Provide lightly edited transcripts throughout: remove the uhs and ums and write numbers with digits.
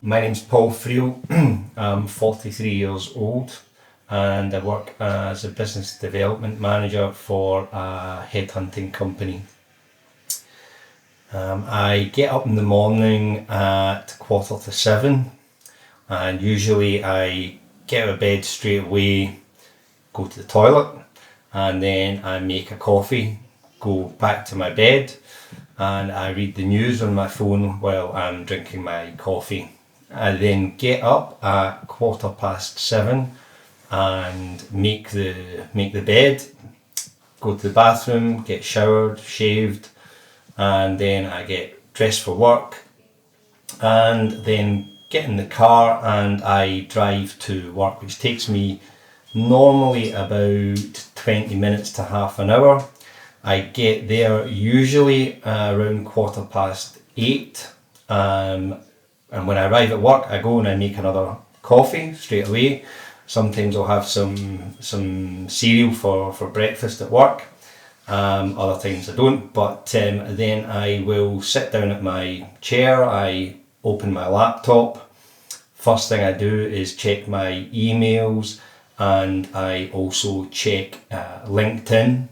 My name's Paul Friel. I'm 43 years old and I work as a business development manager for a headhunting company. I get up in the morning at 7:15 and usually I get out of bed straight away, go to the toilet, and then I make a coffee, go back to my bed, and I read the news on my phone while I'm drinking my coffee. I then get up at 7:15 and make the bed, go to the bathroom, get showered, shaved, and then I get dressed for work, and then get in the car and I drive to work, which takes me normally about 20 minutes to half an hour. I get there usually around 8:15, and when I arrive at work I go and I make another coffee straight away. Sometimes I'll have some cereal for breakfast at work. Other times I don't, but then I will sit down at my chair, I open my laptop. First thing I do is check my emails, and I also check LinkedIn,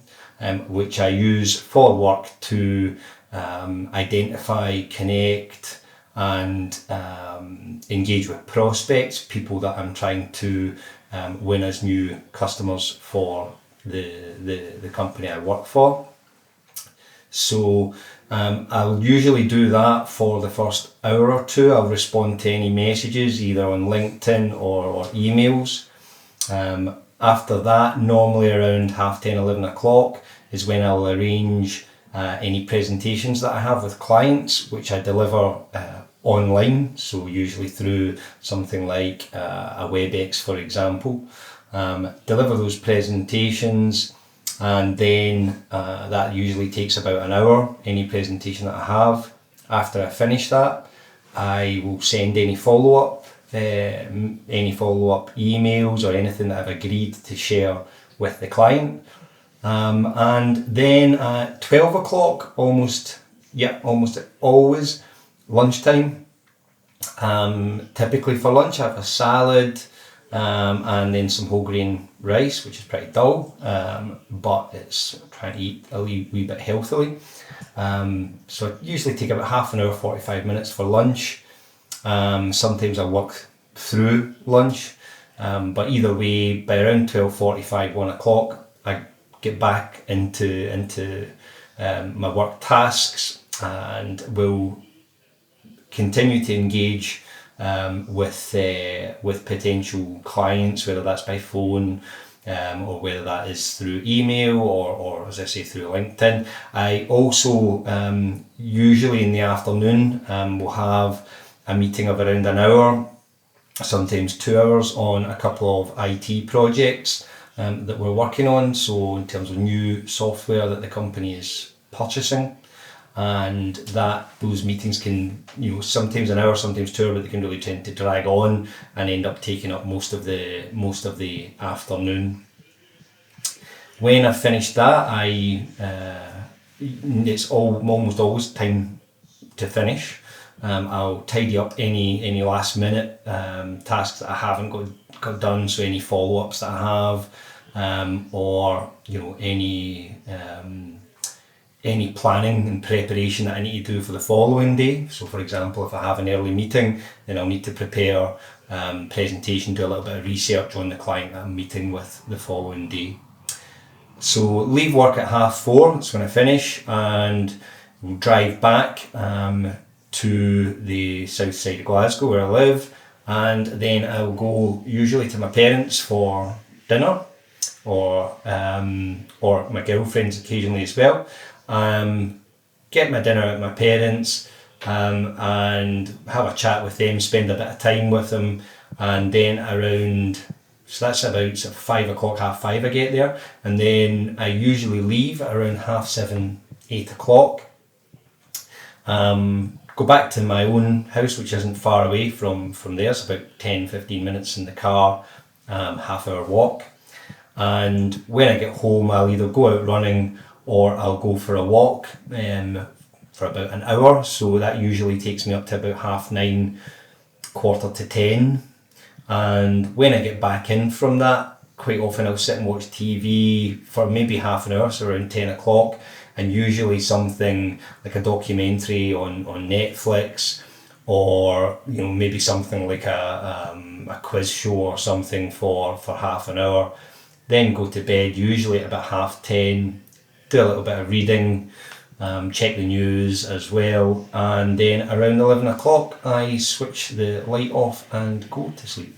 which I use for work to identify, connect, and engage with prospects, people that I'm trying to win as new customers for the company I work for. So I'll usually do that for the first hour or two. I'll respond to any messages either on LinkedIn or emails. After that, normally around 10:30, 11 o'clock is when I'll arrange any presentations that I have with clients, which I deliver online, so usually through something like a WebEx, for example. Deliver those presentations, and then that usually takes about an hour, any presentation that I have. After I finish that, I will send any follow-up emails or anything that I've agreed to share with the client. And then at 12 o'clock, almost always lunchtime. Typically for lunch I have a salad, and then some whole grain rice, which is pretty dull, but it's trying to eat a wee bit healthily. So I usually take about half an hour, 45 minutes for lunch. Sometimes I work through lunch, but either way, by around 12:45, 1 o'clock, I get back into my work tasks, and will continue to engage with potential clients, whether that's by phone, or whether that is through email or as I say, through LinkedIn. I also usually in the afternoon will have a meeting of around an hour, sometimes 2 hours, on a couple of IT projects that we're working on. So in terms of new software that the company is purchasing, and that those meetings can, sometimes an hour, sometimes 2 hours, but they can really tend to drag on and end up taking up most of the afternoon. When I've finished that, it's almost always time to finish. I'll tidy up any last minute tasks that I haven't got done, so any follow-ups that I have, or any planning and preparation that I need to do for the following day. So for example, if I have an early meeting, then I'll need to prepare presentation, do a little bit of research on the client that I'm meeting with the following day. So leave work at 4:30, that's when I finish, and we'll drive back to the south side of Glasgow where I live, and then I'll go usually to my parents for dinner, or my girlfriend's occasionally as well. Get my dinner at my parents, and have a chat with them, spend a bit of time with them, and then so that's about 5 o'clock, 5:30 I get there, and then I usually leave at around 7:30, 8 o'clock. Go back to my own house, which isn't far away from there. It's about 10-15 minutes in the car, half-hour walk. And when I get home, I'll either go out running or I'll go for a walk for about an hour. So that usually takes me up to about 9:30, 9:45, and when I get back in from that, quite often I'll sit and watch TV for maybe half an hour, so around 10 o'clock, and usually something like a documentary on Netflix, or maybe something like a quiz show or something for half an hour. Then go to bed, usually at about 10:30, do a little bit of reading, check the news as well, and then around 11 o'clock I switch the light off and go to sleep.